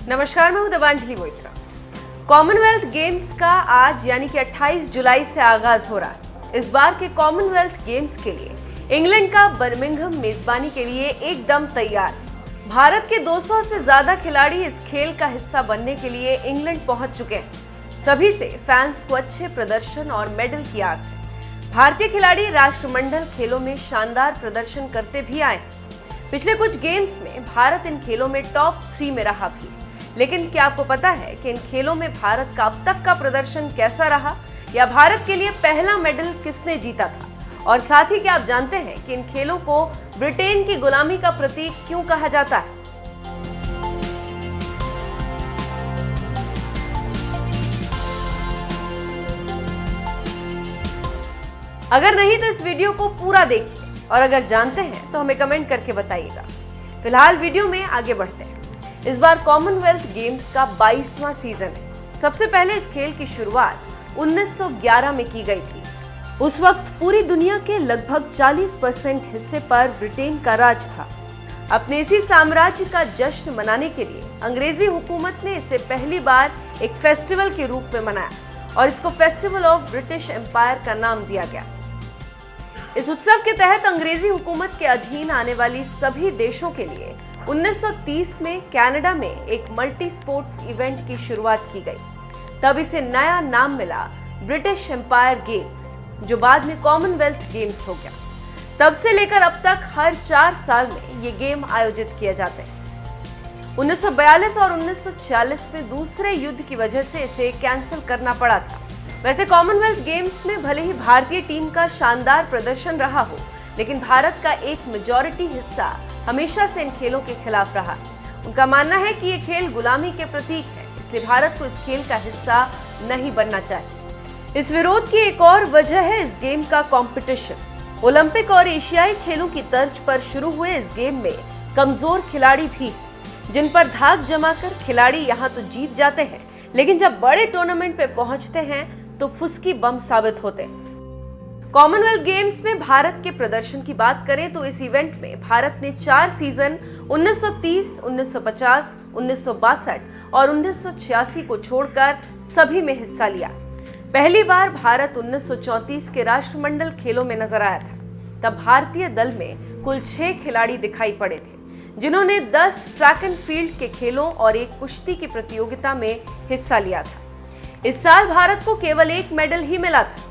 नमस्कार, मैं हूं देवांजलि मोइत्रा। कॉमनवेल्थ गेम्स का आज यानी कि 28 जुलाई से आगाज हो रहा है। इस बार के कॉमनवेल्थ गेम्स के लिए इंग्लैंड का बर्मिंघम मेजबानी के लिए एकदम तैयार। भारत के 200 से ज्यादा खिलाड़ी इस खेल का हिस्सा बनने के लिए इंग्लैंड पहुंच चुके हैं। सभी से फैंस को अच्छे प्रदर्शन और मेडल की आस है। भारतीय खिलाड़ी राष्ट्रमंडल खेलों में शानदार प्रदर्शन करते भी आए। पिछले कुछ गेम्स में भारत इन खेलों में टॉप 3 में रहा भी। लेकिन क्या आपको पता है कि इन खेलों में भारत का अब तक का प्रदर्शन कैसा रहा, या भारत के लिए पहला मेडल किसने जीता था? और साथ ही क्या आप जानते हैं कि इन खेलों को ब्रिटेन की गुलामी का प्रतीक क्यों कहा जाता है? अगर नहीं तो इस वीडियो को पूरा देखिए, और अगर जानते हैं तो हमें कमेंट करके बताइएगा। फिलहाल वीडियो में आगे बढ़ते हैं। इस बार कॉमनवेल्थ गेम्स का 22वां सीजन है। सबसे पहले इस खेल की शुरुआत 1911 में की गई थी। उस वक्त पूरी दुनिया के लगभग 40% हिस्से पर ब्रिटेन का राज था। अपने इसी साम्राज्य का जश्न मनाने के लिए अंग्रेजी हुकूमत ने इसे पहली बार एक फेस्टिवल के रूप में मनाया और इसको फेस्टिवल ऑफ ब्रिटिश एम्पायर का नाम दिया गया। इस उत्सव के तहत अंग्रेजी हुकूमत के अधीन आने वाली सभी देशों के लिए 1930 में कनाडा में एक मल्टी स्पोर्ट्स इवेंट की शुरुआत की गई। तब इसे नया नाम मिला ब्रिटिश एम्पायर गेम्स, जो बाद में कॉमनवेल्थ गेम्स हो गया। तब से लेकर अब तक हर 4 साल में ये गेम आयोजित किए जाते हैं। 1942 और 1946 में दूसरे युद्ध की वजह से इसे कैंसिल करना पड़ा था। वैसे कॉमनवेल्थ गेम्स में भले ही भारतीय टीम का शानदार प्रदर्शन रहा हो, लेकिन भारत का एक मेजॉरिटी हिस्सा हमेशा से इन खेलों के खिलाफ रहा। उनका मानना है कि ये खेल गुलामी के प्रतीक है, इसलिए भारत को इस खेल का हिस्सा नहीं बनना चाहिए। इस विरोध की एक और वजह है इस गेम का कंपटीशन। ओलंपिक और एशियाई खेलों की तर्ज पर शुरू हुए इस गेम में कमजोर खिलाड़ी भी, जिन पर धाक जमाकर खिलाड़ी यहाँ तो जीत जाते हैं, लेकिन जब बड़े टूर्नामेंट पे पहुंचते हैं तो फुसकी बम साबित होते हैं। कॉमनवेल्थ गेम्स में भारत के प्रदर्शन की बात करें तो इस इवेंट में भारत ने 4 सीजन 1930, 1950, 1962 और 1986 को छोड़कर सभी में हिस्सा लिया। पहली बार भारत 1934 के राष्ट्रमंडल खेलों में नजर आया था। तब भारतीय दल में कुल 6 खिलाड़ी दिखाई पड़े थे, जिन्होंने 10 ट्रैक एंड फील्ड के खेलों और एक कुश्ती की प्रतियोगिता में हिस्सा लिया था। इस साल भारत को केवल 1 मेडल ही मिला था।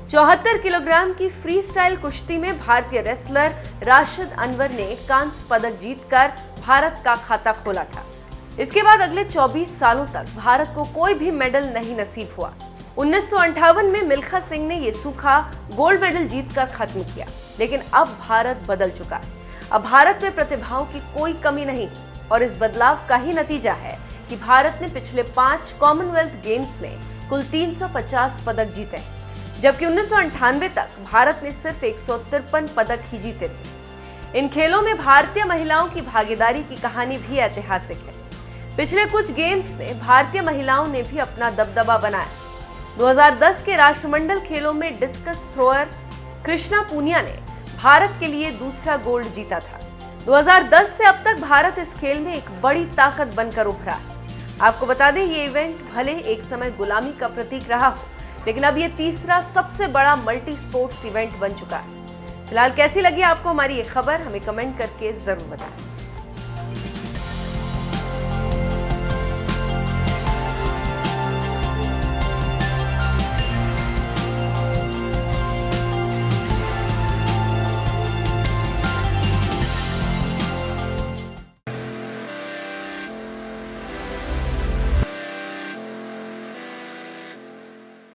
74 किलोग्राम की फ्री स्टाइल कुश्ती में भारतीय रेसलर राशिद अनवर ने कांस्य पदक जीतकर भारत का खाता खोला था। इसके बाद अगले 24 सालों तक भारत को कोई भी मेडल नहीं नसीब हुआ। 1958 में मिल्खा सिंह ने ये सूखा गोल्ड मेडल जीतकर खत्म किया। लेकिन अब भारत बदल चुका है। अब भारत में प्रतिभाओं की कोई कमी नहीं, और इस बदलाव का ही नतीजा है कि भारत ने पिछले 5 कॉमनवेल्थ गेम्स में कुल 350 पदक जीते, जबकि 1998 तक भारत ने सिर्फ 153 पदक ही जीते थे। इन खेलों में भारतीय महिलाओं की भागीदारी की कहानी भी ऐतिहासिक है। पिछले कुछ गेम्स में भारतीय महिलाओं ने भी अपना दबदबा बनाया। 2010 के राष्ट्रमंडल खेलों में डिस्कस थ्रोअर कृष्णा पूनिया ने भारत के लिए दूसरा गोल्ड जीता था। 2010 से अब तक भारत इस खेल में एक बड़ी ताकत बनकर उभरा है। आपको बता दें, ये इवेंट भले एक समय गुलामी का प्रतीक रहा हो, लेकिन अब ये तीसरा सबसे बड़ा मल्टी स्पोर्ट्स इवेंट बन चुका है। फिलहाल कैसी लगी आपको हमारी ये खबर, हमें कमेंट करके जरूर बताएं।